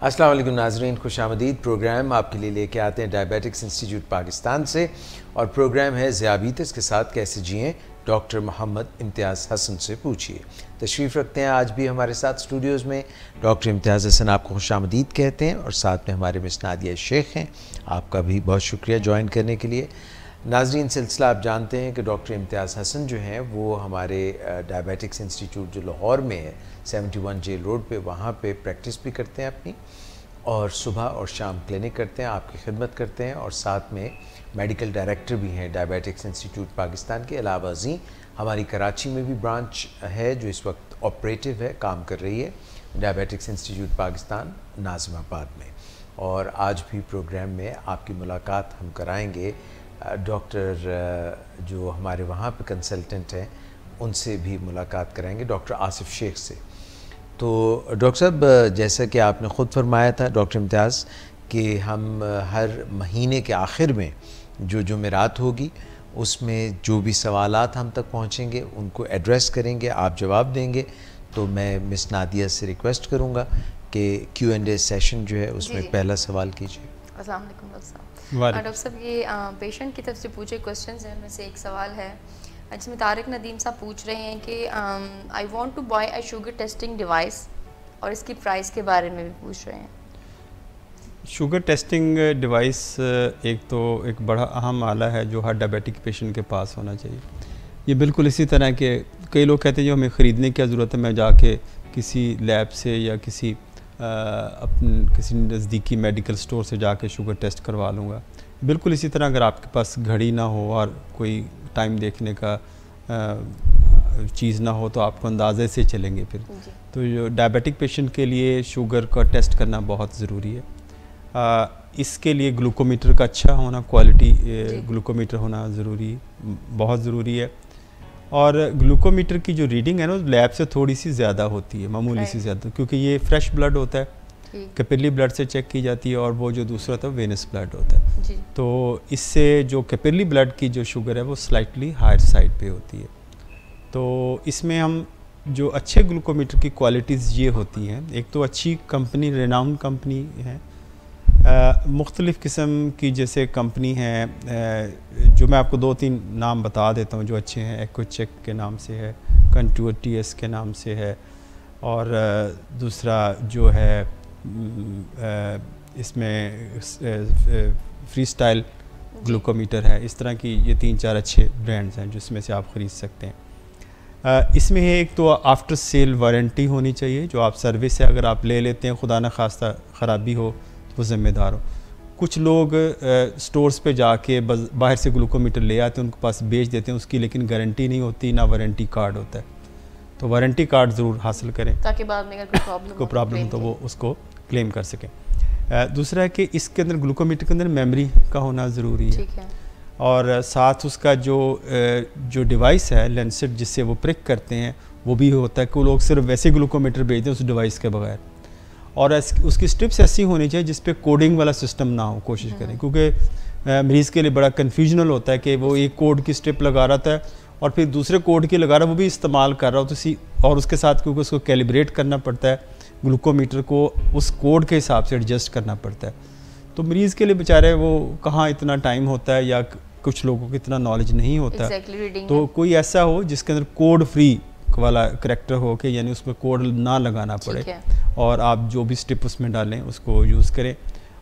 अस्सलाम वालेकुम नाज़रीन, खुशामदीद। प्रोग्राम आपके लिए लेके आते हैं डायबिटिक्स इंस्टीट्यूट पाकिस्तान से और प्रोग्राम है ज़ियाबीतिस के साथ कैसे जिएं, डॉक्टर मोहम्मद इम्तियाज़ हसन से पूछिए। तशरीफ़ रखते हैं आज भी हमारे साथ स्टूडियोज़ में डॉक्टर इम्तियाज़ हसन, आपको खुशामदीद कहते हैं और साथ में हमारे मिस नादिया शेख हैं। आपका भी बहुत शुक्रिया ज्वाइन करने के लिए। नाज़रीन, सिलसिला आप जानते हैं कि डॉक्टर इम्तियाज़ हसन जो हैं वो हमारे डायबिटिक्स इंस्टीट्यूट जो लाहौर में है 71 जेल रोड पे, वहाँ पे प्रैक्टिस भी करते हैं अपनी, और सुबह और शाम क्लिनिक करते हैं, आपकी खिदमत करते हैं और साथ में मेडिकल डायरेक्टर भी हैं डायबिटिक्स इंस्टीट्यूट पाकिस्तान के। अलावा जी हमारी कराची में भी ब्रांच है जो इस वक्त ऑपरेटिव है, काम कर रही है, डायबिटिक्स इंस्टीट्यूट पाकिस्तान नाज़िमाबाद में। और आज भी प्रोग्राम में आपकी मुलाकात हम कराएंगे डॉक्टर जो हमारे वहाँ पे कंसल्टेंट हैं उनसे भी मुलाकात कराएंगे, डॉक्टर आसिफ शेख से। तो डॉक्टर साहब, जैसा कि आपने ख़ुद फरमाया था डॉक्टर इम्तियाज़ कि हम हर महीने के आखिर में जो जुमेरात होगी उसमें जो भी सवालात हम तक पहुँचेंगे उनको एड्रेस करेंगे, आप जवाब देंगे। तो मैं मिस नादिया से रिक्वेस्ट करूँगा कि Q&A सेशन जो है उसमें पहला सवाल कीजिए। अस्सलाम वालेकुम डॉक्टर साहब, ये पेशेंट की तरफ से पूछे क्वेश्चंस हैं, उनमें से एक सवाल है जिसमें तारिक नदीम साहब पूछ रहे हैं कि I want to buy a sugar testing device और इसकी प्राइस के बारे में भी पूछ रहे हैं। शुगर टेस्टिंग डिवाइस एक बड़ा अहम आला है जो हर डायबिटिक पेशेंट के पास होना चाहिए। ये बिल्कुल इसी तरह के कई लोग कहते हैं जो हमें ख़रीदने की ज़रूरत है, मैं जाके किसी लैब से या किसी नज़दीकी मेडिकल स्टोर से जाके शुगर टेस्ट करवा लूँगा। बिल्कुल इसी तरह अगर आपके पास घड़ी ना हो और कोई टाइम देखने का चीज़ ना हो तो आपको अंदाज़े से चलेंगे फिर। तो जो डायबिटिक पेशेंट के लिए शुगर का टेस्ट करना बहुत ज़रूरी है। इसके लिए ग्लूकोमीटर का अच्छा होना, क्वालिटी ग्लूकोमीटर होना बहुत ज़रूरी है। और ग्लूकोमीटर की जो रीडिंग है ना लैब से थोड़ी सी ज़्यादा होती है, मामूली सी ज़्यादा, क्योंकि ये फ्रेश ब्लड होता है, कैपिलरी ब्लड से चेक की जाती है और वो जो दूसरा होता है वेनस ब्लड होता है। तो इससे जो कैपिलरी ब्लड की जो शुगर है वो स्लाइटली हायर साइड पे होती है। तो इसमें हम जो अच्छे ग्लूकोमीटर की क्वालिटीज़ ये होती हैं, एक तो अच्छी कंपनी, रेनाउंड कंपनी है, मुख्तलिफ़ किस्म की जैसे कंपनी है, जो मैं आपको 2-3 नाम बता देता हूँ जो अच्छे हैं। एक्वाचेक के नाम से है, कंटूर TS के नाम से है, और दूसरा जो है इसमें फ्री स्टाइल ग्लूकोमीटर है। इस तरह की ये 3-4 अच्छे ब्रांड्स हैं जिसमें से आप ख़रीद सकते हैं। इसमें एक तो आफ्टर सेल वारंटी होनी चाहिए, जो आप सर्विस है अगर आप ले लेते हैं, खुदा न खास्ता ख़राबी हो वो ज़िम्मेदार हो। कुछ लोग स्टोर्स पे जाके बाहर से ग्लूकोमीटर ले आते हैं, उनके पास बेच देते हैं उसकी, लेकिन गारंटी नहीं होती, ना वारंटी कार्ड होता है। तो वारंटी कार्ड ज़रूर हासिल करें ताकि बाद में अगर कोई प्रॉब्लम तो वो उसको क्लेम कर सकें। दूसरा है कि इसके अंदर ग्लूकोमीटर के अंदर मेमोरी का होना ज़रूरी है, और साथ उसका जो डिवाइस है लेंसेट जिससे वो प्रिक करते हैं वो भी होता है कि वो लोग सिर्फ वैसे ग्लूकोमीटर भेजते हैं उस डिवाइस के बगैर। और उसकी स्ट्रिप्स ऐसी होनी चाहिए जिस पे कोडिंग वाला सिस्टम ना हो, कोशिश करें, क्योंकि मरीज़ के लिए बड़ा कन्फ्यूजनल होता है कि वो एक कोड की स्ट्रिप लगा रहा था और फिर दूसरे कोड की लगा रहा है, वो भी इस्तेमाल कर रहा हो तो और उसके साथ क्योंकि उसको कैलिब्रेट करना पड़ता है, ग्लूकोमीटर को उस कोड के हिसाब से एडजस्ट करना पड़ता है। तो मरीज़ के लिए बेचारे वो कहाँ इतना टाइम होता है या कुछ लोगों को इतना नॉलेज नहीं होता है। तो कोई ऐसा हो जिसके अंदर कोड फ्री वाला करैक्टर हो के, यानी उसमें कोड ना लगाना पड़े और आप जो भी स्ट्रिप उसमें डालें उसको यूज़ करें,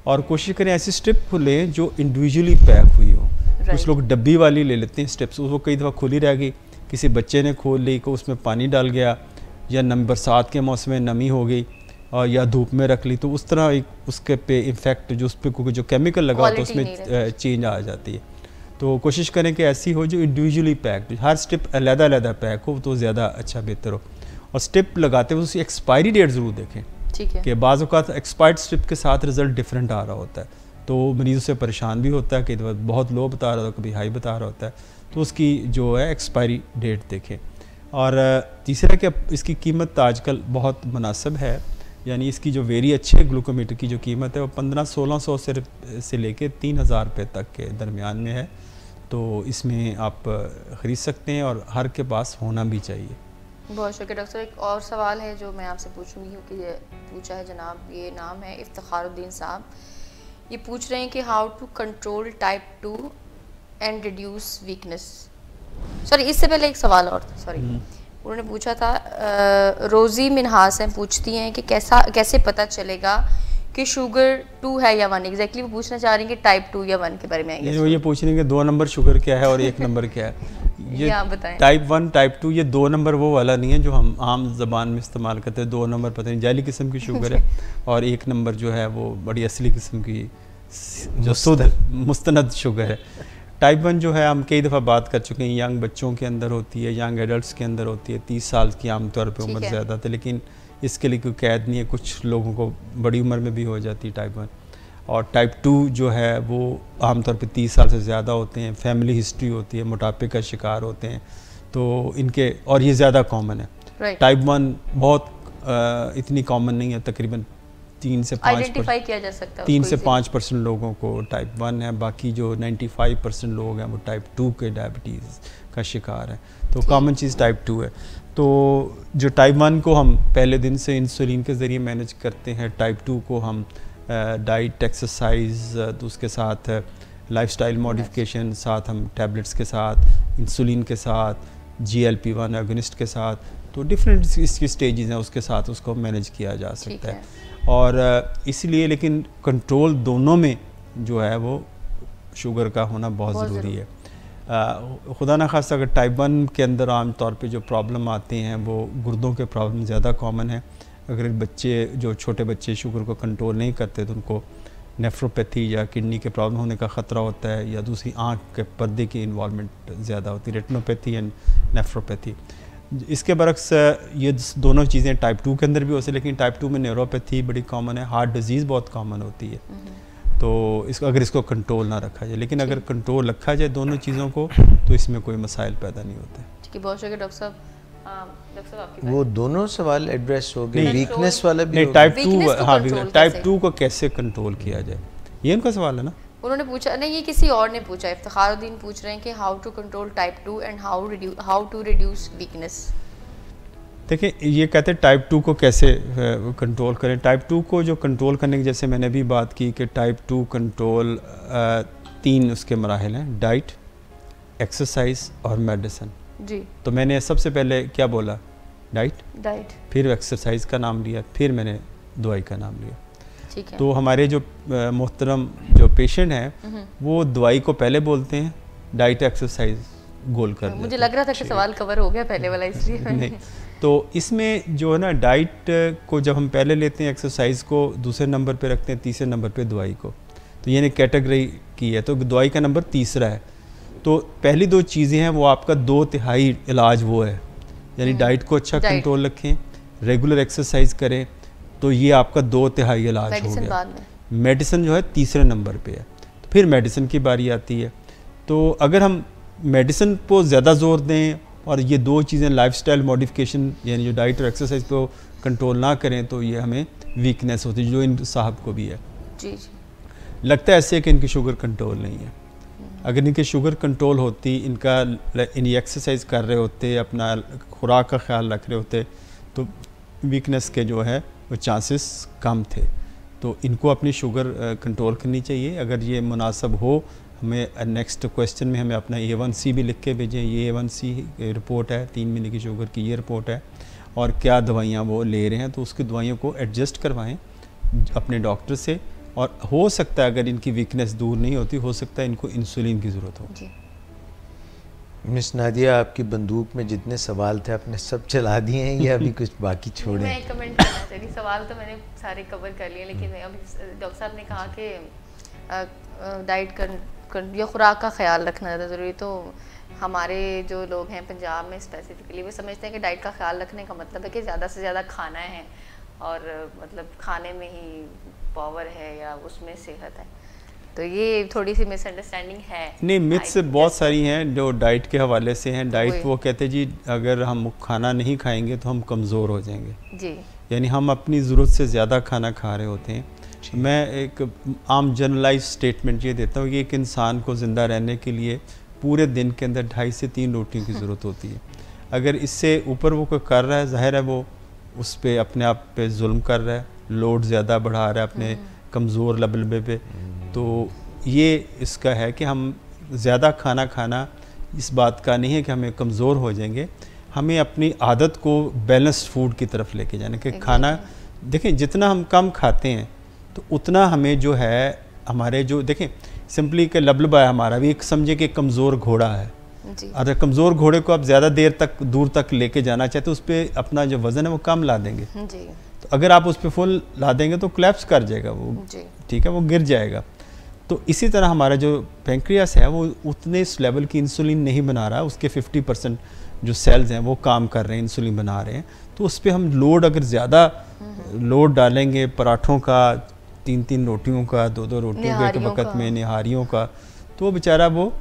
और कोशिश करें ऐसी स्ट्रिप लें जो इंडिविजुअली पैक हुई हो। कुछ लोग डब्बी वाली ले लेते हैं स्ट्रिप्स, वो कई दफ़ा खुली रह गई, किसी बच्चे ने खोल ली को उसमें पानी डाल गया, या बरसात के मौसम में नमी हो गई और या धूप में रख ली, तो उस तरह एक उसके पे इफेक्ट जो उस पर क्योंकि जो केमिकल लगा तो उसमें चेंज आ जाती है। तो कोशिश करें कि ऐसी हो जो इंडिविजुअली पैक्ड, हर स्ट्रिप अलग-अलग पैक हो तो ज़्यादा अच्छा बेहतर हो। और स्ट्रिप लगाते हुए उसकी एक्सपायरी डेट ज़रूर देखें, ठीक है, कि बाज़ औक़ात एक्सपायर्ड स्ट्रिप के साथ रिज़ल्ट डिफरेंट आ रहा होता है, तो मरीज़ से परेशान भी होता है कि बहुत लो बता रहा होता है, कभी हाई बता रहा होता है, तो उसकी जो है एक्सपायरी डेट देखें। और तीसरा कि इसकी कीमत आजकल बहुत मुनासिब है, यानी इसकी जो वेरी अच्छे ग्लूकोमीटर की जो कीमत है वो 1500-1600 से लेके 3000 रुपये तक के दरमियान में है। तो इसमें आप ख़रीद सकते हैं और हर के पास होना भी चाहिए। बहुत शुक्रिया डॉक्टर साहब। एक और सवाल है जो मैं आपसे पूछूंगी, क्योंकि ये पूछा है जनाब, ये नाम है इफ्तिखारुद्दीन साहब। ये पूछ रहे हैं कि how to control type 2 and reduce weakness. Sorry, इससे पहले एक सवाल और था, सॉरी। उन्होंने पूछा था, रोज़ी मिनहास हैं, पूछती हैं कि कैसे पता चलेगा कि शुगर 2 है या 1। एग्जैक्टली वो पूछना चाह रही हैं कि टाइप 2 या 1 के बारे में। ये पूछ रही हैं कि 2 नंबर शुगर क्या है और 1 नंबर क्या है। ये आप बताएं। टाइप 1 टाइप 2 ये 2 नंबर वो वाला नहीं है जो हम आम ज़बान में इस्तेमाल करते हैं। 2 नंबर पता नहीं जाली किस्म की शुगर है और 1 नंबर जो है वो बड़ी असली किस्म की जो शुद्ध मुस्तनद शुगर है। टाइप 1 जो है हम कई दफ़ा बात कर चुके हैं, यंग बच्चों के अंदर होती है, यंग एडल्ट्स के अंदर होती है। 30 साल की आमतौर पे उम्र ज़्यादा है, लेकिन इसके लिए कोई कैद नहीं है, कुछ लोगों को बड़ी उम्र में भी हो जाती है टाइप 1। और टाइप 2 जो है वो आमतौर पे 30 साल से ज़्यादा होते हैं, फैमिली हिस्ट्री होती है, मोटापे का शिकार होते हैं, तो इनके और ये ज़्यादा कॉमन है। टाइप 1 बहुत इतनी कॉमन नहीं है, तकरीबन 3 से 5% लोगों को टाइप 1 है। बाकी जो 95% लोग हैं वो टाइप 2 के डायबिटीज़ का शिकार है। तो कॉमन चीज़ टाइप 2 है। तो जो टाइप 1 को हम पहले दिन से इंसुलिन के ज़रिए मैनेज करते हैं, टाइप 2 को हम डाइट, एक्सरसाइज, तो उसके साथ लाइफस्टाइल मॉडिफिकेशन, साथ हम टैबलेट्स के साथ, इंसुलिन के साथ, GLP-1 एगोनिस्ट के साथ, तो डिफरेंट इसकी स्टेजेस हैं, उसके साथ उसको मैनेज किया जा सकता है। और इसलिए लेकिन कंट्रोल दोनों में जो है वो शुगर का होना बहुत ज़रूरी है। खुदा न खास्ता अगर टाइप 1 के अंदर आम तौर पे जो प्रॉब्लम आते हैं वो गुर्दों के प्रॉब्लम ज़्यादा कॉमन है। अगर बच्चे जो छोटे बच्चे शुगर को कंट्रोल नहीं करते तो उनको नेफ्रोपैथी या किडनी के प्रॉब्लम होने का ख़तरा होता है, या दूसरी आँख के पर्दे की इन्वॉल्वमेंट ज़्यादा होती है, रेटिनोपैथी एंड नेफ्रोपैथी। इसके बरक्स ये दोनों चीज़ें टाइप 2 के अंदर भी होती है, लेकिन टाइप 2 में न्यूरोपैथी बड़ी कॉमन है, हार्ट डिजीज़ बहुत कॉमन होती है। तो अगर इसको कंट्रोल ना रखा जाए, लेकिन अगर कंट्रोल रखा जाए दोनों चीज़ों को तो इसमें कोई मसाइल पैदा नहीं होते। ठीक है, बहुत शुक्रिया डॉक्टर साहब। वो दोनों सवाल एड्रेस हो गए, वीकनेस वाला भी नहीं, टाइप 2, हाँ टाइप 2 को कैसे कंट्रोल किया जाए, ये उनका सवाल है ना। उन्होंने पूछा नहीं, ये किसी और ने पूछा, इफ्तिखारुद्दीन पूछ रहे हैं कि how to control type 2 and how to reduce weakness. देखिए, ये कहते हैं टाइप 2 को कैसे कंट्रोल करें। टाइप 2 को जो कंट्रोल करने की, जैसे मैंने भी बात की कि टाइप 2 कंट्रोल 3 उसके मराहिल हैं, डाइट, एक्सरसाइज और मेडिसिन जी। तो मैंने सबसे पहले क्या बोला, डाइट, फिर एक्सरसाइज का नाम लिया, फिर मैंने दवाई का नाम लिया। ठीक है। तो हमारे जो मोहतरम जो पेशेंट हैं वो दवाई को पहले बोलते हैं, डाइट एक्सरसाइज गोल कर देते। मुझे लग रहा था कि सवाल कवर हो गया पहले वाला, इसलिए नहीं। तो इसमें जो है ना, डाइट को जब हम पहले लेते हैं, एक्सरसाइज को दूसरे नंबर पे रखते हैं, तीसरे नंबर पे दवाई को, तो यानी कैटेगरी की है, तो दवाई का नंबर तीसरा है। तो पहली 2 चीज़ें हैं वो आपका 2/3 इलाज वो है, यानी डाइट को अच्छा कंट्रोल रखें, रेगुलर एक्सरसाइज करें, तो ये आपका 2/3 इलाज हो गया। मेडिसिन जो है तीसरे नंबर पे है, तो फिर मेडिसिन की बारी आती है। तो अगर हम मेडिसिन को ज़्यादा जोर दें और ये 2 चीज़ें लाइफस्टाइल मॉडिफिकेशन यानी जो डाइट और एक्सरसाइज को कंट्रोल ना करें, तो ये हमें वीकनेस होती है, जो इन साहब को भी है। जी। लगता है ऐसे कि इनकी शुगर कंट्रोल नहीं है। अगर इनकी शुगर कंट्रोल होती, इनकी एक्सरसाइज कर रहे होते, अपना खुराक का ख्याल रख रहे होते, तो वीकनेस के जो है वो चांसेस कम थे। तो इनको अपनी शुगर कंट्रोल करनी चाहिए। अगर ये मुनासिब हो, हमें नेक्स्ट क्वेश्चन में हमें अपना A1C भी लिख के भेजें। ये A1C रिपोर्ट है, 3 महीने की शुगर की ये रिपोर्ट है, और क्या दवाइयाँ वो ले रहे हैं, तो उसकी दवाइयों को एडजस्ट करवाएं अपने डॉक्टर से। और हो सकता है अगर इनकी वीकनेस दूर नहीं होती, हो सकता है इनको इंसुलिन की ज़रूरत हो। मिस नादिया, आपकी बंदूक में जितने सवाल थे आपने सब चला दिए हैं या अभी कुछ बाकी छोड़े? मैं एक कमेंट करना चाह रही, सवाल तो मैंने सारे कवर कर लिए, लेकिन अभी डॉक्टर साहब ने कहा कि डाइट या खुराक का ख्याल रखना ज़्यादा ज़रूरी। तो हमारे जो लोग हैं पंजाब में स्पेसिफिकली, वो समझते हैं कि डाइट का ख्याल रखने का मतलब है कि ज़्यादा से ज़्यादा खाना है, और मतलब खाने में ही पावर है या उसमें सेहत है। तो ये थोड़ी सी मिसअंडरस्टैंडिंग है। नहीं, मिथ्स बहुत सारी हैं जो डाइट के हवाले से हैं। डाइट वो कहते जी अगर हम खाना नहीं खाएंगे तो हम कमज़ोर हो जाएंगे जी, यानी हम अपनी ज़रूरत से ज़्यादा खाना खा रहे होते हैं। मैं एक आम जनरलाइज स्टेटमेंट ये देता हूँ कि एक इंसान को ज़िंदा रहने के लिए पूरे दिन के अंदर 2.5 से 3 रोटियों की ज़रूरत होती है। अगर इससे ऊपर वो कोई कर रहा है, ज़ाहिर है वो उस पर अपने आप पे जुल्म कर रहा है, लोड ज़्यादा बढ़ा रहा है अपने कमज़ोर लबलबे पे। तो ये इसका है कि हम ज़्यादा खाना खाना इस बात का नहीं है कि हमें कमज़ोर हो जाएंगे, हमें अपनी आदत को बैलेंस्ड फूड की तरफ लेके जाना कि खाना देखें जितना हम कम खाते हैं तो उतना हमें जो है हमारे जो देखें सिंपली के लबलबा है हमारा भी एक समझे कि कमज़ोर घोड़ा है। अगर कमज़ोर घोड़े को आप ज़्यादा देर तक दूर तक लेके जाना चाहते तो उस पर अपना जो वज़न है वो कम ला देंगे जी। तो अगर आप उस पर फुल ला देंगे तो क्लैप्स कर जाएगा वो, ठीक है, वो गिर जाएगा। तो इसी तरह हमारा जो पैंक्रियास है वो उतने इस लेवल की इंसुलिन नहीं बना रहा, उसके 50% जो सेल्स हैं वो काम कर रहे हैं, इंसुलिन बना रहे हैं। तो उस पर हम लोड अगर ज़्यादा लोड डालेंगे, पराठों का 3-3 रोटियों का, 2-2 रोटियों का एक वक्त में, निहारियों का, तो वो बेचारा वो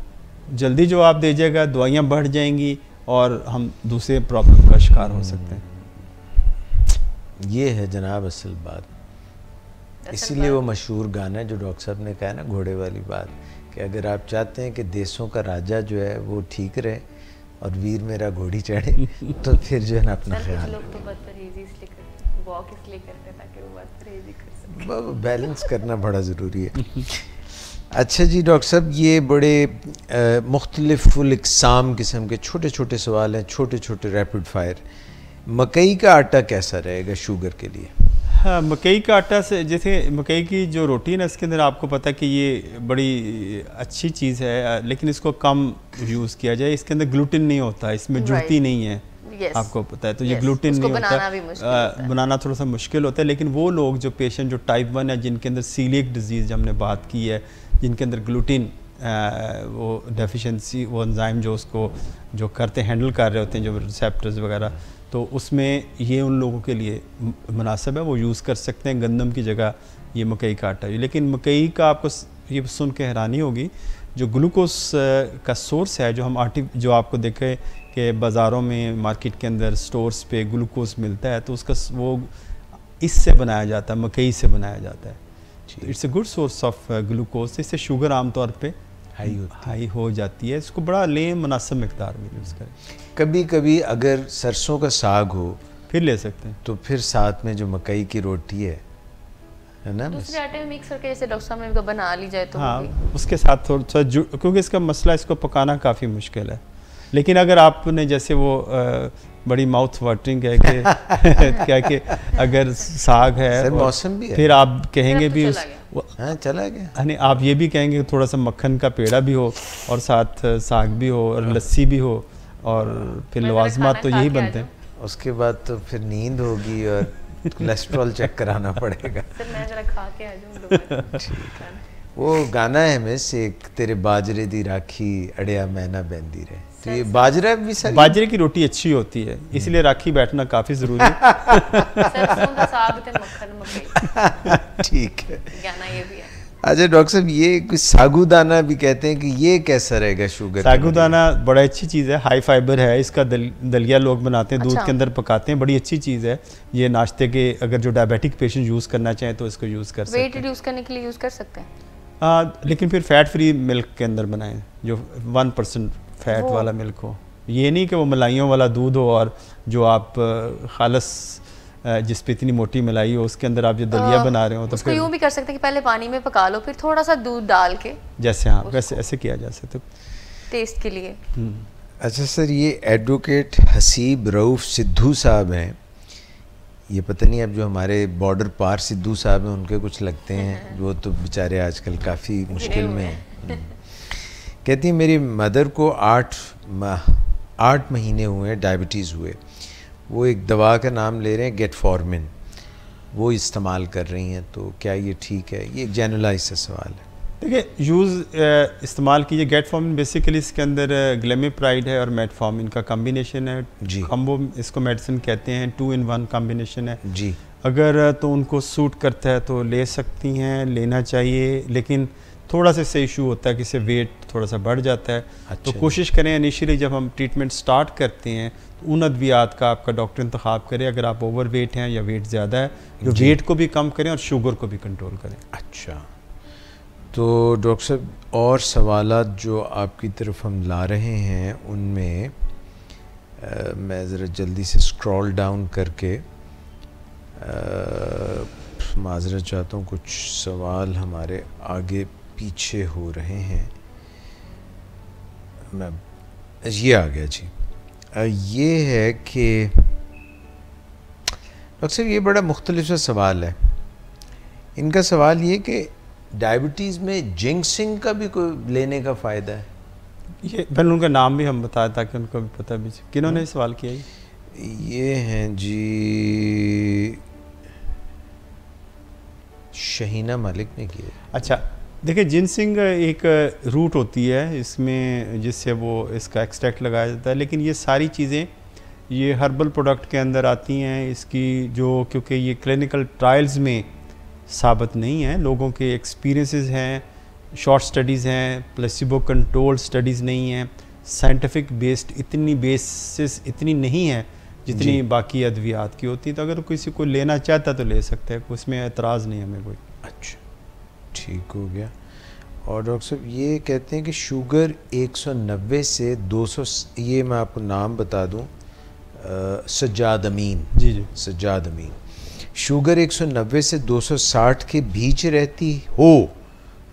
जल्दी जवाब दे जाएगा, दवाइयाँ बढ़ जाएंगी और हम दूसरे प्रॉब्लम का शिकार हो सकते हैं। ये है जनाब असल बात। इसीलिए वो मशहूर गाना जो डॉक्टर साहब ने कहा ना, घोड़े वाली बात, कि अगर आप चाहते हैं कि देशों का राजा जो है वो ठीक रहे और वीर मेरा घोड़ी चढ़े तो फिर जो है ना अपना ख्याल, लोग तो बदपरहेज़ी इसलिए करते हैं, वॉक इसलिए करते हैं ताकि वो बदपरहेज़ी कर सकें। बैलेंस करना बड़ा ज़रूरी है। अच्छा जी डॉक्टर साहब, ये बड़े मुख्तलिफ इकसाम किस्म के छोटे छोटे सवाल हैं, छोटे छोटे रैपिड फायर। मकई का आटा कैसा रहेगा शुगर के लिए? हाँ, मकई का आटा से जैसे मकई की जो रोटी है ना, इसके अंदर आपको पता है कि ये बड़ी अच्छी चीज़ है, लेकिन इसको कम यूज़ किया जाए। इसके अंदर ग्लूटेन नहीं होता, इसमें जुड़ती नहीं है, आपको पता है। तो ये ग्लूटेन नहीं होता, बनाना थोड़ा सा मुश्किल होता है। लेकिन वो लोग जो पेशेंट जो टाइप 1 है, जिनके अंदर सीलिएक डिजीज़ हमने बात की है, जिनके अंदर ग्लूटेन वो डेफिशिएंसी, वो एंजाइम जो उसको जो करते हैंडल कर रहे होते हैं, जो रिसेप्टर्स वगैरह, तो उसमें ये उन लोगों के लिए मुनासिब है, वो यूज़ कर सकते हैं गंदम की जगह ये मकई का आटा। लेकिन मकई का आपको ये सुन के हैरानी होगी, जो ग्लूकोज का सोर्स है, जो हम जो आपको देखे कि बाज़ारों में, मार्केट के अंदर, स्टोर्स पे ग्लूकोज मिलता है, तो उसका वो इससे बनाया जाता है, मकई से बनाया जाता है। It's a good source of glucose. इससे शुगर आमतौर पे हाई हो जाती है। इसको बड़ा लें, मुनासिब मिकदार में यूज़ करें। कभी कभी अगर सरसों का साग हो फिर ले सकते हैं, तो फिर साथ में जो मकई की रोटी है ना, दूसरे आटे में मिक्स करके जैसे डॉक्टर साहब ने बना ली जाए तो हाँ, उसके साथ थोड़ा सा, क्योंकि इसका मसला, इसको पकाना काफ़ी मुश्किल है। लेकिन अगर आपने जैसे वो बड़ी माउथ वाटरिंग है कि क्या कि अगर साग है, मौसम भी है, फिर आप कहेंगे भी हाँ चला गया, नहीं आप ये भी कहेंगे थोड़ा सा मक्खन का पेड़ा भी हो और साथ साग भी हो और लस्सी भी हो, और फिर लवाजमात तो यही बनते हैं। उसके बाद तो फिर नींद होगी और कोलेस्ट्रॉल चेक कराना पड़ेगा। सर मैं जरा खा के आ जाऊं। वो गाना है मिस, एक तेरे बाजरे दी राखी अड़िया मैना बहंदी रहे, तो ये बाजरा भी सर, बाजरे की रोटी अच्छी होती है, इसलिए राखी बैठना काफ़ी ज़रूरी है। सरसों का साग ते मक्खन मकई, ठीक है, गाना ये भी है। अच्छा डॉक्टर साहब, ये कुछ सागुदाना भी कहते हैं कि ये कैसा रहेगा शुगर? सागुदाना बड़ा अच्छी चीज़ है, हाई फाइबर है, इसका दलिया लोग बनाते हैं, दूध के अंदर पकाते हैं, बड़ी अच्छी चीज़ है ये नाश्ते के। अगर जो डायबिटिक पेशेंट यूज़ करना चाहें तो इसको यूज़ कर सकते हैं। वेट रिड्यूस करने के लिए यूज़ कर सकते हैं, लेकिन फिर फैट फ्री मिल्क के अंदर बनाएं, जो 1% फैट वाला मिल्क हो। ये नहीं कि वो मलाइयों वाला दूध हो और जो आप खालस जिस पे इतनी मोटी मलाई हो उसके अंदर आप जो दलिया बना रहे हो, तो उसको यूँ भी कर सकते हैं कि पहले पानी में पका लो, फिर थोड़ा सा दूध डाल के, जैसे हाँ वैसे ऐसे किया जा सकता टेस्ट के लिए। अच्छा सर, ये एडवोकेट हसीब रऊफ़ सिद्धू साहब हैं, ये पता नहीं अब जो हमारे बॉर्डर पार सिद्धू साहब हैं उनके कुछ लगते हैं, वो तो बेचारे आजकल काफ़ी मुश्किल में हैं। कहती हैं मेरी मदर को 8 महीने हुए डायबिटीज़ हुए, वो एक दवा का नाम ले रहे हैं गेटफॉर्मिन, वो इस्तेमाल कर रही हैं, तो क्या ये ठीक है? ये एक जनरलाइज सा सवाल है। देखिए यूज़ इस्तेमाल कीजिए। गेटफॉर्मिन बेसिकली इसके अंदर ग्लेमिप्राइड है और मेटफॉर्मिन का कॉम्बिनेशन है जी, कम्बो इसको मेडिसिन कहते हैं, 2 in 1 कॉम्बिनेशन है जी। अगर तो उनको सूट करता है तो ले सकती हैं, लेना चाहिए, लेकिन थोड़ा सा इससे इशू होता है कि इससे वेट थोड़ा सा बढ़ जाता है। अच्छा, तो कोशिश करें इनिशियली जब हम ट्रीटमेंट स्टार्ट करते हैं तो उन अद्वियात का आपका डॉक्टर इंतखाब करे, अगर आप ओवर वेट हैं या वेट ज़्यादा है, जो वेट को भी कम करें और शुगर को भी कंट्रोल करें। अच्छा, तो डॉक्टर साहब और सवालात जो आपकी तरफ हम ला रहे हैं उनमें मैं ज़रा जल्दी से स्क्रॉल डाउन करके माज़रत चाहता हूँ, कुछ सवाल हमारे आगे पीछे हो रहे हैं। मैं ये आ गया जी। ये है कि डॉक्टर साहब ये बड़ा मुख्तलिफ सा सवाल है। इनका सवाल ये कि डायबिटीज़ में जिंक्सिंग का भी कोई लेने का फ़ायदा है? ये पहले उनका नाम भी हम बताएं ताकि उनको भी पता भी। किन्होंने सवाल किया? ये हैं जी शहीना मलिक ने किया। अच्छा, देखिए जिनसिंग एक रूट होती है इसमें, जिससे वो इसका एक्सट्रैक्ट लगाया जाता है, लेकिन ये सारी चीज़ें ये हर्बल प्रोडक्ट के अंदर आती हैं। इसकी जो, क्योंकि ये क्लिनिकल ट्रायल्स में साबित नहीं है, लोगों के एक्सपीरियंसेस हैं, शॉर्ट स्टडीज़ हैं, प्लेसिबो कंट्रोल स्टडीज़ नहीं हैं, साइंटिफिक बेस्ड इतनी बेसिस इतनी नहीं है जितनी बाकी अद्वियात की होती। तो अगर किसी को लेना चाहता तो ले सकते हैं, उसमें एतराज़ नहीं हमें कोई। अच्छा, ठीक हो गया। और डॉक्टर साहब ये कहते हैं कि शुगर 190 से 200, ये मैं आपको नाम बता दूं, सज्जाद अमीन। जी जी, सज्जाद अमीन। शुगर 190 से 260 के बीच रहती हो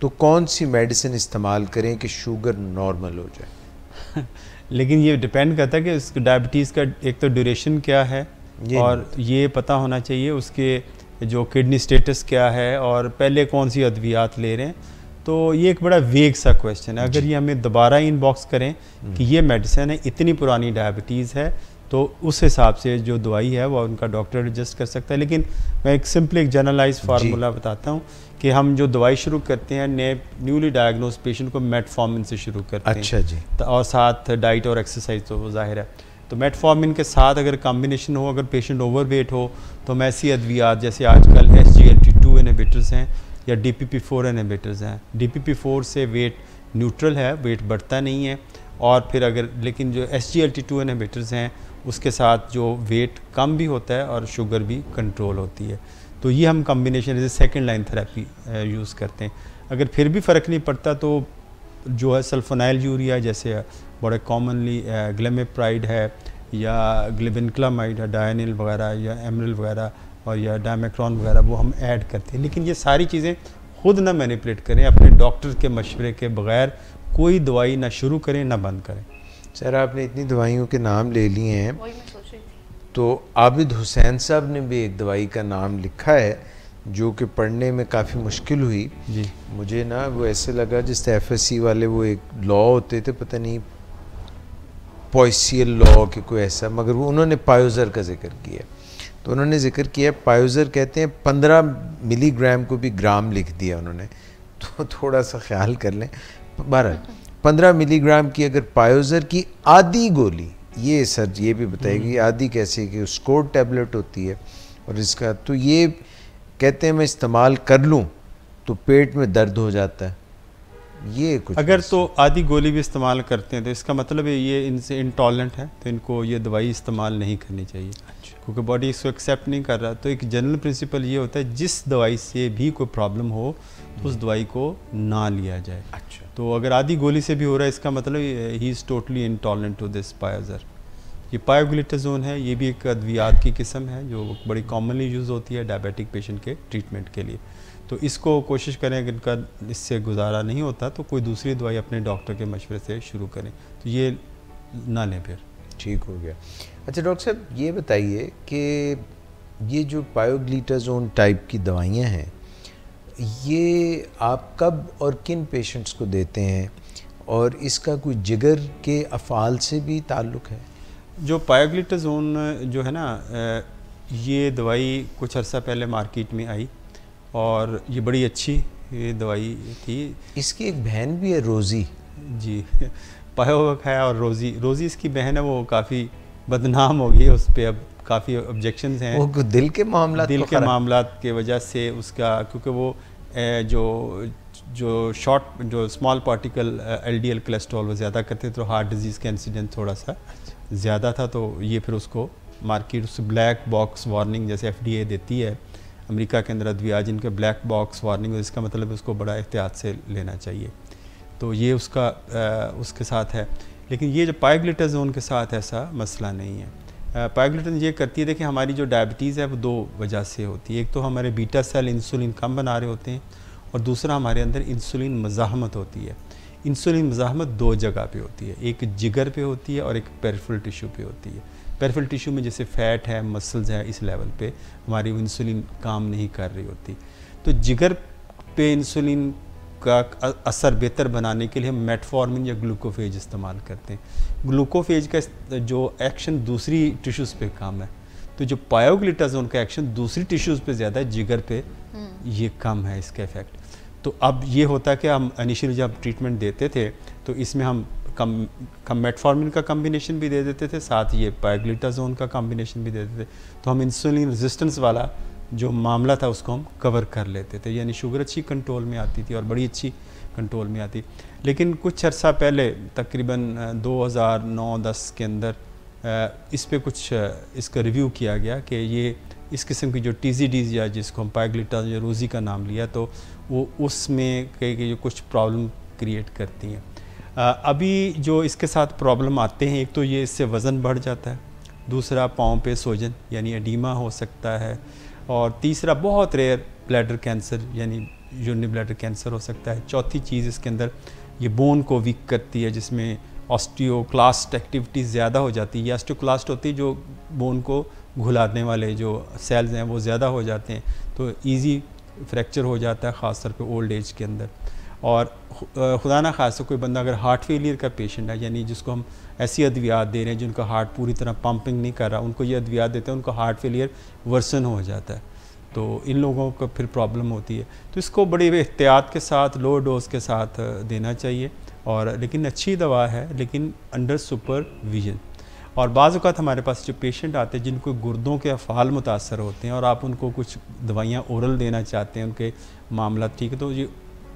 तो कौन सी मेडिसिन इस्तेमाल करें कि शुगर नॉर्मल हो जाए? लेकिन ये डिपेंड करता है कि उस डायबिटीज़ का एक तो ड्यूरेशन क्या है, और ये पता होना चाहिए उसके जो किडनी स्टेटस क्या है, और पहले कौन सी अद्वियात ले रहे हैं। तो ये एक बड़ा वेग सा क्वेश्चन है। अगर ये हमें दोबारा इनबॉक्स करें कि ये मेडिसिन है, इतनी पुरानी डायबिटीज़ है, तो उस हिसाब से जो दवाई है वो उनका डॉक्टर एडजस्ट कर सकता है। लेकिन मैं एक सिंपल एक जनरलाइज फार्मूला बताता हूँ कि हम जो दवाई शुरू करते हैं न्यूली डायग्नोज पेशेंट को मेटफॉर्मिन से शुरू करते हैं। अच्छा जी। और साथ डाइट और एक्सरसाइज तो वो जाहिर है। तो मेटफॉर्मिन के साथ अगर कॉम्बिनेशन हो, अगर पेशेंट ओवरवेट हो, तो हम ऐसी अद्वियात जैसे आजकल SGLT2 इनहिबिटर्स हैं या DPP4 इनहिबिटर्स हैं। DPP4 से वेट न्यूट्रल है, वेट बढ़ता नहीं है। और फिर अगर, लेकिन जो SGLT2 इनहिबिटर्स हैं उसके साथ जो वेट कम भी होता है और शुगर भी कंट्रोल होती है। तो ये हम कॉम्बिनेशन जैसे सेकंड लाइन थेरेपी यूज़ करते हैं। अगर फिर भी फ़र्क नहीं पड़ता तो जो है सल्फोनाइल यूरिया, जैसे बड़े कॉमनली ग्लेमेप्राइड है या ग्लिबिनक्लामाइड है, डायनिल वगैरह या एमरिल वगैरह और या डायमेक्रॉन वगैरह, वो हम ऐड करते हैं। लेकिन ये सारी चीज़ें खुद ना मैनिपुलेट करें, अपने डॉक्टर के मशवरे के बगैर कोई दवाई ना शुरू करें ना बंद करें। सर आपने इतनी दवाइयों के नाम ले लिए हैं, तो आबिद हुसैन साहब ने भी एक दवाई का नाम लिखा है जो कि पढ़ने में काफ़ी मुश्किल हुई जी। मुझे ना वो ऐसे लगा जिस तरह FSC वाले वो एक लॉ होते थे, पता नहीं पॉइसियल लॉ के कोई ऐसा, मगर वो उन्होंने पायोजर का जिक्र किया। तो उन्होंने जिक्र किया पायोजर, कहते हैं 15 मिलीग्राम को भी ग्राम लिख दिया उन्होंने, तो थोड़ा सा ख्याल कर लें। 15 मिलीग्राम की अगर पायोजर की आधी गोली, ये सर ये भी बताएगी आधी कैसे, कि स्कोर टैबलेट होती है और इसका, तो ये कहते हैं मैं इस्तेमाल कर लूँ तो पेट में दर्द हो जाता है, ये कुछ अगर तो आधी गोली भी इस्तेमाल करते हैं तो इसका मतलब है ये इनसे इंटॉलरेंट है, तो इनको ये दवाई इस्तेमाल नहीं करनी चाहिए। अच्छा। क्योंकि बॉडी इसको एक्सेप्ट नहीं कर रहा। तो एक जनरल प्रिंसिपल ये होता है जिस दवाई से भी कोई प्रॉब्लम हो तो उस दवाई को ना लिया जाए। अच्छा। तो अगर आधी गोली से भी हो रहा है इसका मतलब he is totally intolerant to this पायोजर। ये पायोग्लिटाजोन है, ये भी एक अद्वियात की किस्म है जो बड़ी कॉमनली यूज़ होती है डायबिटिक पेशेंट के ट्रीटमेंट के लिए। तो इसको कोशिश करें, अगर इनका इससे गुजारा नहीं होता तो कोई दूसरी दवाई अपने डॉक्टर के मशवरे से शुरू करें, तो ये ना लें फिर। ठीक हो गया। अच्छा डॉक्टर साहब ये बताइए कि ये जो पायोग्लिटाजोन टाइप की दवाइयाँ हैं, ये आप कब और किन पेशेंट्स को देते हैं, और इसका कोई जिगर के अफ़ाल से भी ताल्लुक़ है? जो पायोग्लिटाजोन जो है ना, ये दवाई कुछ अर्सा पहले मार्केट में आई और ये बड़ी अच्छी ये दवाई थी। इसकी एक बहन भी है, रोज़ी जी। पायो है और रोज़ी इसकी बहन है, वो काफ़ी बदनाम हो गई, उस पर अब काफ़ी ऑब्जेक्शंस हैं। वो दिल के मामलात के वजह से उसका, क्योंकि वो जो स्मॉल पार्टिकल LDL कोलेस्ट्रॉल वो ज़्यादा करते, तो हार्ट डिजीज़ का इंसिडेंट थोड़ा सा ज़्यादा था। तो ये फिर उसको मार्केट उससे ब्लैक बॉक्स वार्निंग जैसे FDA देती है अमेरिका के अंदर अद्विया, जिनके ब्लैक बॉक्स वार्निंग, इसका मतलब उसको बड़ा एहतियात से लेना चाहिए। तो ये उसका उसके साथ है। लेकिन ये जो पायोग्लिटाजोन के साथ ऐसा मसला नहीं है। पायोग्लिटाजोन ये करती है, देखिए हमारी जो डायबिटीज़ है वो दो वजह से होती है। एक तो हमारे बीटा सेल इंसुलिन कम बना रहे होते हैं, और दूसरा हमारे अंदर इंसुलिन मज़ाहमत होती है। इंसुलिन मज़ाहमत दो जगह पे होती है, एक जिगर पे होती है और एक पेरिफेरल टिश्यू पे होती है। पेरिफेरल टिश्यू में जैसे फ़ैट है, मसल्स है, इस लेवल पे हमारी इंसुलिन काम नहीं कर रही होती। तो जिगर पे इंसुलिन का असर बेहतर बनाने के लिए हम मेटफॉर्मिन या ग्लूकोफेज इस्तेमाल करते हैं। ग्लूकोफेज का जो एक्शन दूसरी टिश्यूज़ पे काम है, तो जो पायोग्लिटाजोन का एक्शन दूसरी टिश्यूज़ पे ज़्यादा है, जिगर पे ये कम है इसका इफ़ेक्ट। तो अब ये होता है कि हम इनिशियली जब ट्रीटमेंट देते थे तो इसमें हम कम मेटफॉर्मिन का कम्बिनेशन भी दे देते थे, साथ ये पायोग्लिटाजोन का कम्बिनेशन भी दे देते थे। तो हम इंसुलिन रेजिस्टेंस वाला जो मामला था उसको हम कवर कर लेते थे, यानी शुगर अच्छी कंट्रोल में आती थी और बड़ी अच्छी कंट्रोल में आती। लेकिन कुछ अर्सा पहले तकरीबन 2009-10 के अंदर इस पे कुछ इसका रिव्यू किया गया कि ये इस किस्म की जो TZDs या जिसको हम पायोग्लिटाजोन या रोज़ी का नाम लिया, तो वो उसमें कई जो कुछ प्रॉब्लम क्रिएट करती हैं। अभी जो इसके साथ प्रॉब्लम आते हैं, एक तो ये इससे वज़न बढ़ जाता है, दूसरा पाँव पे सोजन यानी एडीमा हो सकता है, और तीसरा बहुत रेयर ब्लैडर कैंसर यानी यूरिनरी ब्लैडर कैंसर हो सकता है। चौथी चीज़ इसके अंदर ये बोन को वीक करती है, जिसमें ऑस्टियोक्लास्ट एक्टिविटी ज़्यादा हो जाती है। ये ऑस्टियोक्लास्ट होती है जो बोन को घुलाने वाले जो सेल्स हैं वो ज़्यादा हो जाते हैं, तो ईज़ी फ्रैक्चर हो जाता है ख़ास तौर पे ओल्ड एज के अंदर। और खुदा ना खासा कोई बंदा अगर हार्ट फेलियर का पेशेंट है, यानी जिसको हम ऐसी अद्वियात दे रहे हैं जिनका हार्ट पूरी तरह पंपिंग नहीं कर रहा, उनको ये अद्वियात देते हैं, उनको हार्ट फेलियर वर्सन हो जाता है, तो इन लोगों को फिर प्रॉब्लम होती है। तो इसको बड़ी एहतियात के साथ, लो डोज के साथ देना चाहिए, और लेकिन अच्छी दवा है, लेकिन अंडर सुपरविजन। और बाज़ औक़ात हमारे पास जो पेशेंट आते हैं जिनको गुर्दों के अफ़ाल मुतासर होते हैं और आप उनको कुछ दवाइयाँ ओरल देना चाहते हैं, उनके मामला ठीक है, तो ये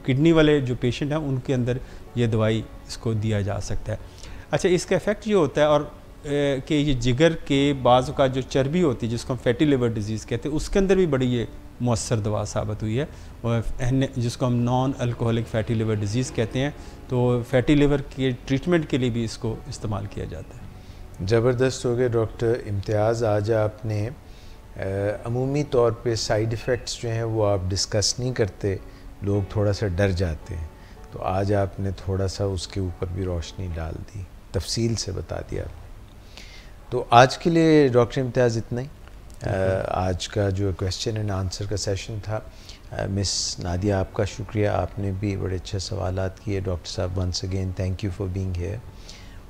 किडनी वाले जो पेशेंट हैं उनके अंदर ये दवाई इसको दिया जा सकता है। अच्छा, इसका इफ़ेक्ट ये होता है और कि ये जिगर के बाज़ का जो चर्बी होती है जिसको हम फैटी लिवर डिजीज़ कहते हैं, उसके अंदर भी बड़ी ये मौसर दवा साबित हुई है, और जिसको हम non alcoholic fatty liver disease कहते हैं। तो फैटी लिवर के ट्रीटमेंट के लिए भी इसको इस्तेमाल किया जाता है। ज़बरदस्त हो गए डॉक्टर इम्तियाज़। आज आपने अमूमी तौर पे साइड इफ़ेक्ट्स जो हैं वो आप डिस्कस नहीं करते, लोग थोड़ा सा डर जाते हैं, तो आज आपने थोड़ा सा उसके ऊपर भी रोशनी डाल दी, तफसील से बता दिया। तो आज के लिए डॉक्टर इम्तियाज़ इतना ही। आज का जो क्वेश्चन एंड आंसर का सेशन था, मिस नादिया आपका शुक्रिया, आपने भी बड़े अच्छे सवालात किए। डॉक्टर साहब once again thank you for being here.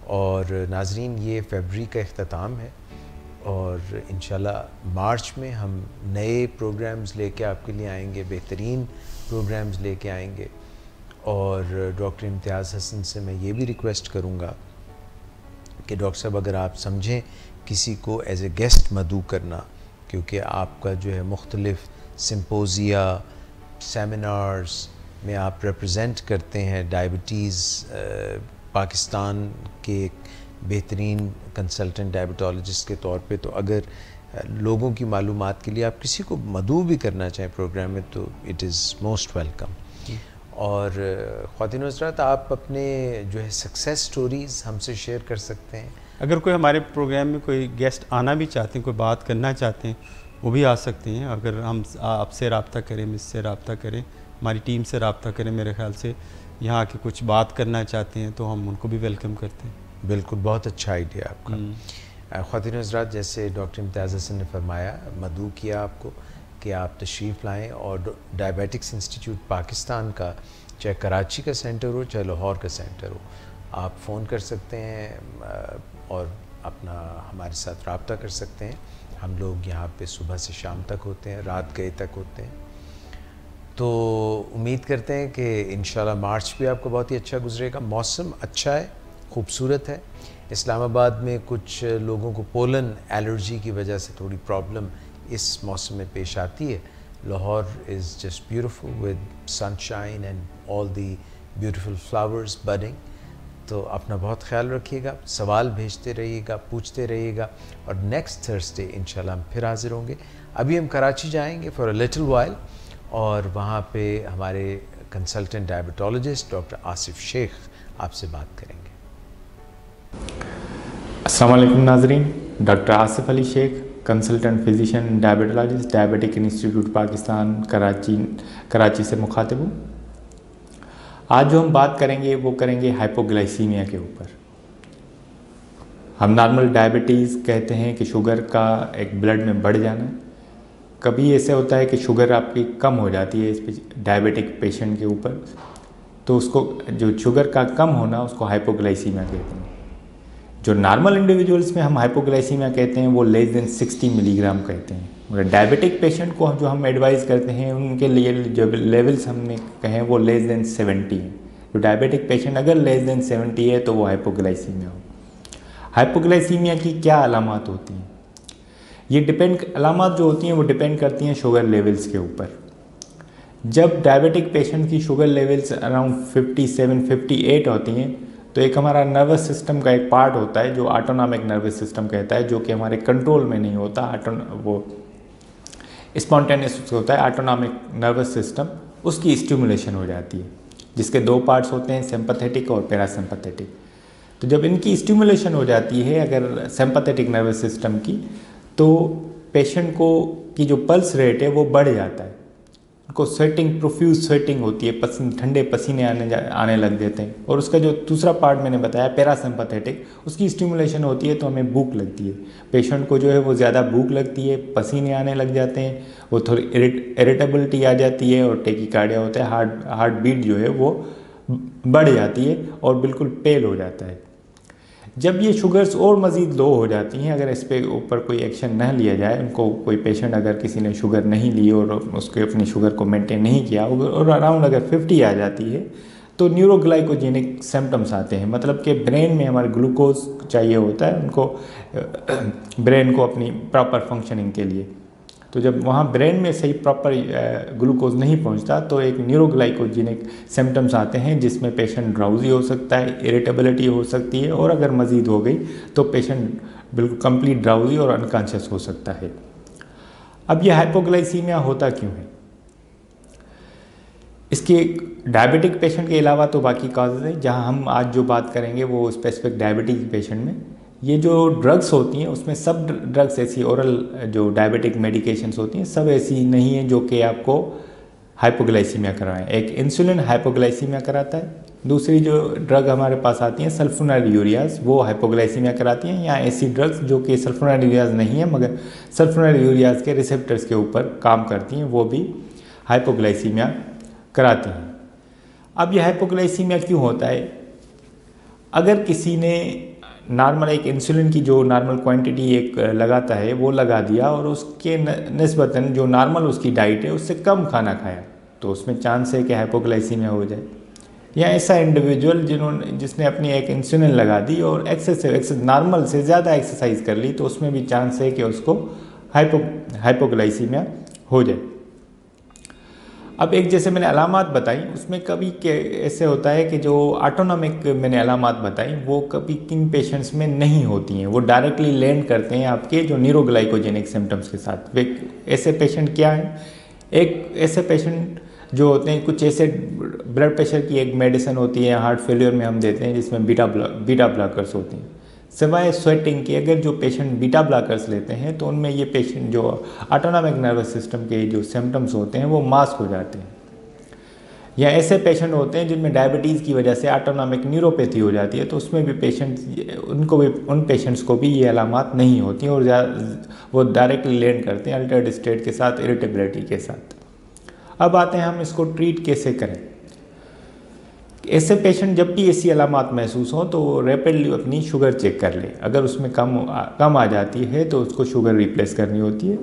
और नाजरीन, ये फरवरी का इख्तिताम है और इंशाल्लाह मार्च में हम नए प्रोग्राम्स लेके आपके लिए आएंगे, बेहतरीन प्रोग्राम्स लेके आएंगे। और डॉक्टर इम्तियाज़ हसन से मैं ये भी रिक्वेस्ट करूँगा कि डॉक्टर साहब अगर आप समझें किसी को एज ए गेस्ट मदऊ करना, क्योंकि आपका जो है मुख्तलिफ सिम्पोजिया सेमिनार्स में आप रिप्रेजेंट करते हैं डायबिटीज़ पाकिस्तान के एक बेहतरीन कंसल्टेंट डायबिटोलॉजिस्ट के तौर पे, तो अगर लोगों की मालूमात के लिए आप किसी को मदऊ भी करना चाहें प्रोग्राम में तो इट इज़ मोस्ट वेलकम। और ख़वातीन हज़रात, आप अपने जो है सक्सेस स्टोरीज़ हमसे शेयर कर सकते हैं। अगर कोई हमारे प्रोग्राम में कोई गेस्ट आना भी चाहते हैं, कोई बात करना चाहते हैं, वो भी आ सकते हैं। अगर हम आपसे रब्ता करें, मुझसे रब्ता करें, हमारी टीम से रब्ता करें, मेरे ख्याल से यहाँ आके कुछ बात करना चाहते हैं तो हम उनको भी वेलकम करते हैं। बिल्कुल, बहुत अच्छा आइडिया आपका। ख़वातीन हज़रात, जैसे डॉक्टर इम्तियाज़ हसन ने फरमाया, मदऊ किया आपको कि आप तशरीफ़ लाएँ और डायबिटिक्स इंस्टीट्यूट पाकिस्तान का, चाहे कराची का सेंटर हो चाहे लाहौर का सेंटर हो, आप फ़ोन कर सकते हैं और अपना हमारे साथ रब्ता कर सकते हैं। हम लोग यहाँ पे सुबह से शाम तक होते हैं, रात गए तक होते हैं। तो उम्मीद करते हैं कि इंशाल्लाह मार्च भी आपको बहुत ही अच्छा गुजरेगा। मौसम अच्छा है, खूबसूरत है। इस्लामाबाद में कुछ लोगों को पोलन एलर्जी की वजह से थोड़ी प्रॉब्लम इस मौसम में पेश आती है। Lahore is just beautiful with sunshine and all the beautiful flowers budding. तो अपना बहुत ख्याल रखिएगा, सवाल भेजते रहिएगा, पूछते रहिएगा, और नेक्स्ट थर्सडे इंशाल्लाह हम फिर हाज़िर होंगे। अभी हम कराची जाएंगे फॉर अ लिटिल वाइल, और वहाँ पे हमारे consultant diabetologist doctor Asif Shaikh आपसे बात करेंगे। अस्सलाम वालेकुम नाजरीन, doctor Asif Ali Shaikh, consultant physician diabetologist, diabetic institute Pakistan Karachi से मुखातिब हूँ। आज जो हम बात करेंगे वो करेंगे हाइपोग्लाइसीमिया के ऊपर। हम नॉर्मल डायबिटीज़ कहते हैं कि शुगर का एक ब्लड में बढ़ जाना। कभी ऐसे होता है कि शुगर आपकी कम हो जाती है इस डायबिटिक पेशेंट के ऊपर, तो उसको जो शुगर का कम होना उसको हाइपोग्लाइसीमिया कहते हैं। जो नॉर्मल इंडिविजुअल्स में हम हाइपोग्लाइसीमिया कहते हैं वो लेस देन 60 मिलीग्राम कहते हैं, मगर डायबिटिक पेशेंट को जो हम एडवाइस करते हैं उनके लिए जो लेवल्स हमने कहे वो लेस देन 70 हैं। जो डायबिटिक पेशेंट अगर लेस देन 70 है तो वो हाइपोग्लाइसीमिया हो। हाइपोग्लाइसीमिया की क्या अलामात होती हैं? ये अलामात जो होती हैं वो डिपेंड करती हैं शुगर लेवल्स के ऊपर। जब डायबिटिक पेशेंट की शुगर लेवल्स अराउंड 57-58 होती हैं तो एक हमारा नर्वस सिस्टम का एक पार्ट होता है जो ऑटोनॉमिक नर्वस सिस्टम कहता है, जो कि हमारे कंट्रोल में नहीं होता, वो स्पॉन्टेनियस होता है। ऑटोनॉमिक नर्वस सिस्टम उसकी स्टिमुलेशन हो जाती है, जिसके दो पार्ट्स होते हैं, सिंपैथेटिक और पैरासिम्पैथेटिक। तो जब इनकी स्टिमुलेशन हो जाती है अगर सिंपैथेटिक नर्वस सिस्टम की, तो पेशेंट को की जो पल्स रेट है वो बढ़ जाता है, उनको स्वेटिंग, प्रोफ्यूज स्वेटिंग होती है, ठंडे पसीने आने लग जाते हैं। और उसका जो दूसरा पार्ट मैंने बताया पैरासिम्पैथेटिक, उसकी स्टिमुलेशन होती है तो हमें भूख लगती है। पेशेंट को जो है वो ज़्यादा भूख लगती है, पसीने आने लग जाते हैं, वो थोड़ी इरिटेबिलिटी आ जाती है और टेकिकार्डिया होता है, हार्ट बीट जो है वो बढ़ जाती है और बिल्कुल पेल हो जाता है। जब ये शुगर्स और मज़ीद लो हो जाती हैं, अगर इस पे ऊपर कोई एक्शन न लिया जाए, उनको कोई पेशेंट अगर किसी ने शुगर नहीं ली और उसके अपनी शुगर को मेंटेन नहीं किया और अराउंड अगर 50 आ जाती है तो न्यूरोग्लाइकोजेनिक सिम्टम्स आते हैं। मतलब कि ब्रेन में हमारे ग्लूकोज चाहिए होता है उनको, ब्रेन को अपनी प्रॉपर फंक्शनिंग के लिए। तो जब वहाँ ब्रेन में सही प्रॉपर ग्लूकोज नहीं पहुँचता तो एक न्यूरोग्लाइकोजेनिक सिम्टम्स आते हैं, जिसमें पेशेंट ड्राउजी हो सकता है, इरिटेबिलिटी हो सकती है, और अगर मज़ीद हो गई तो पेशेंट बिल्कुल कंप्लीट ड्राउजी और अनकॉन्शियस हो सकता है। अब ये हाइपोग्लाइसीमिया होता क्यों है? इसके डायबिटिक पेशेंट के अलावा तो बाकी काजेज़ हैं, जहाँ हम आज जो बात करेंगे वो स्पेसिफिक डायबिटीज़ पेशेंट में। ये जो ड्रग्स होती हैं उसमें सब ड्रग्स ऐसी ओरल जो डायबिटिक मेडिकेशंस होती हैं सब ऐसी नहीं है जो कि आपको हाइपोग्लाइसीमिया कराएं। एक इंसुलिन हाइपोग्लाइसीमिया कराता है, दूसरी जो ड्रग हमारे पास आती हैं सल्फोनाइलयूरियाज, वो हाइपोग्लाइसीमिया कराती हैं, या ऐसी ड्रग्स जो कि सल्फोनाइलयूरियाज नहीं है मगर सल्फोनाइलयूरियाज के रिसेप्टर्स के ऊपर काम करती हैं, वो भी हाइपोग्लाइसीमिया कराती हैं। अब यह हाइपोग्लाइसीमिया क्यों होता है? अगर किसी ने नॉर्मल एक इंसुलिन की जो नॉर्मल क्वांटिटी एक लगाता है वो लगा दिया और उसके निस्बतन जो नॉर्मल उसकी डाइट है उससे कम खाना खाया, तो उसमें चांस है कि हाइपोग्लाइसीमिया हो जाए। या ऐसा इंडिविजुअल जिसने अपनी एक इंसुलिन लगा दी और एक्सेसिव नॉर्मल से ज़्यादा एक्सरसाइज कर ली, तो उसमें भी चांस है कि उसको हाइपोग्लाइसीमिया हो जाए। अब एक जैसे मैंने अलामात बताई, उसमें कभी ऐसे होता है कि जो ऑटोनॉमिक मैंने अलामात बताई वो कभी किन पेशेंट्स में नहीं होती हैं, वो डायरेक्टली लैंड करते हैं आपके जो न्यूरोग्लाइकोजेनिक सिम्टम्स के साथ। वे ऐसे पेशेंट क्या हैं? एक ऐसे पेशेंट जो होते हैं, कुछ ऐसे ब्लड प्रेशर की एक मेडिसिन होती है हार्ट फेलियर में हम देते हैं जिसमें बीटा ब्लॉकर्स होती हैं। सिवाय स्वेटिंग के अगर जो पेशेंट बीटा ब्लॉकर्स लेते हैं तो उनमें ये पेशेंट जो ऑटोनॉमिक नर्वस सिस्टम के जो सिम्टम्स होते हैं वो मास्क हो जाते हैं। या ऐसे पेशेंट होते हैं जिनमें डायबिटीज़ की वजह से ऑटोनॉमिक न्यूरोपैथी हो जाती है, तो उसमें भी उन पेशेंट्स को भी ये अलामात नहीं होती हैं और वो डायरेक्टली लैंड करते हैं अल्टर्ड स्टेट के साथ, इरिटेबिलिटी के साथ। अब आते हैं हम इसको ट्रीट कैसे करें। ऐसे पेशेंट जब भी ऐसी अलामात महसूस हो तो रैपिडली अपनी शुगर चेक कर ले। अगर उसमें कम आ जाती है तो उसको शुगर रिप्लेस करनी होती है।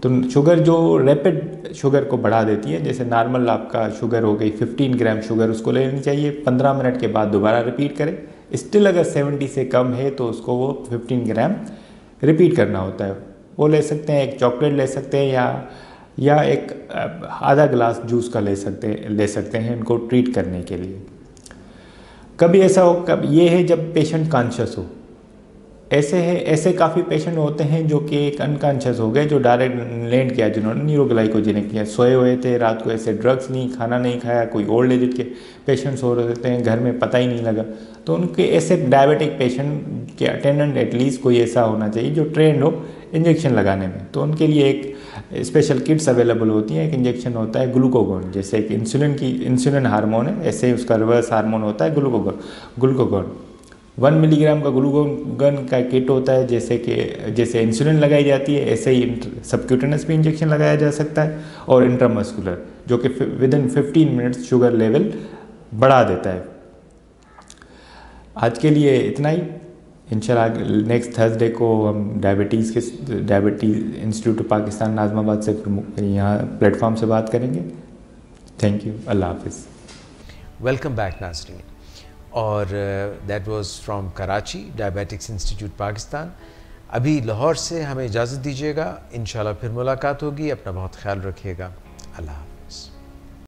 तो शुगर जो रैपिड शुगर को बढ़ा देती है, जैसे नॉर्मल आपका शुगर हो गई 15 ग्राम शुगर, उसको ले लेनी चाहिए, 15 मिनट के बाद दोबारा रिपीट करें। स्टिल अगर 70 से कम है तो उसको वो 15 ग्राम रिपीट करना होता है। वो ले सकते हैं, एक चॉकलेट ले सकते हैं या एक आधा गिलास जूस का ले सकते हैं इनको ट्रीट करने के लिए। कभी ऐसा हो, कब ये है जब पेशेंट कॉन्शियस हो, ऐसे काफ़ी पेशेंट होते हैं जो कि एक अनकॉन्शियस हो गए, जो डायरेक्ट लैंड किया, जिन्होंने न्यूरोग्लाइकोजेनिक किया, सोए हुए थे रात को, ऐसे ड्रग्स नहीं, खाना नहीं खाया, कोई ओल्ड एज के पेशेंट्स हो रहे हैं घर में, पता ही नहीं लगा। तो उनके ऐसे डायबिटिक पेशेंट के अटेंडेंट एटलीस्ट कोई ऐसा होना चाहिए जो ट्रेंड हो इंजेक्शन लगाने में। तो उनके लिए एक स्पेशल किट्स अवेलेबल होती हैं। एक इंजेक्शन होता है ग्लूकोगोन, जैसे एक इंसुलिन हार्मोन है, ऐसे ही उसका रिवर्स हार्मोन होता है ग्लूकोगोन 1 मिलीग्राम का ग्लूकोगन का किट होता है। जैसे इंसुलिन लगाई जाती है, ऐसे ही सबक्यूटेनस भी इंजेक्शन लगाया जा सकता है, और इंट्रामस्कुलर, जो कि विदिन 15 मिनट्स शुगर लेवल बढ़ा देता है। आज के लिए इतना ही। इंशाल्लाह नेक्स्ट थर्सडे को हम डायबिटीज़ इंस्टीट्यूट ऑफ पाकिस्तान नाज़माबाद से यहाँ प्लेटफॉर्म से बात करेंगे। थैंक यू, अल्लाह हाफिज़। वेलकम बैक नाज़रीन। और that was from Karachi, diabetics institute Pakistan. अभी लाहौर से हमें इजाज़त दीजिएगा, इंशाल्लाह फिर मुलाकात होगी। अपना बहुत ख्याल रखिएगा। अल्लाह।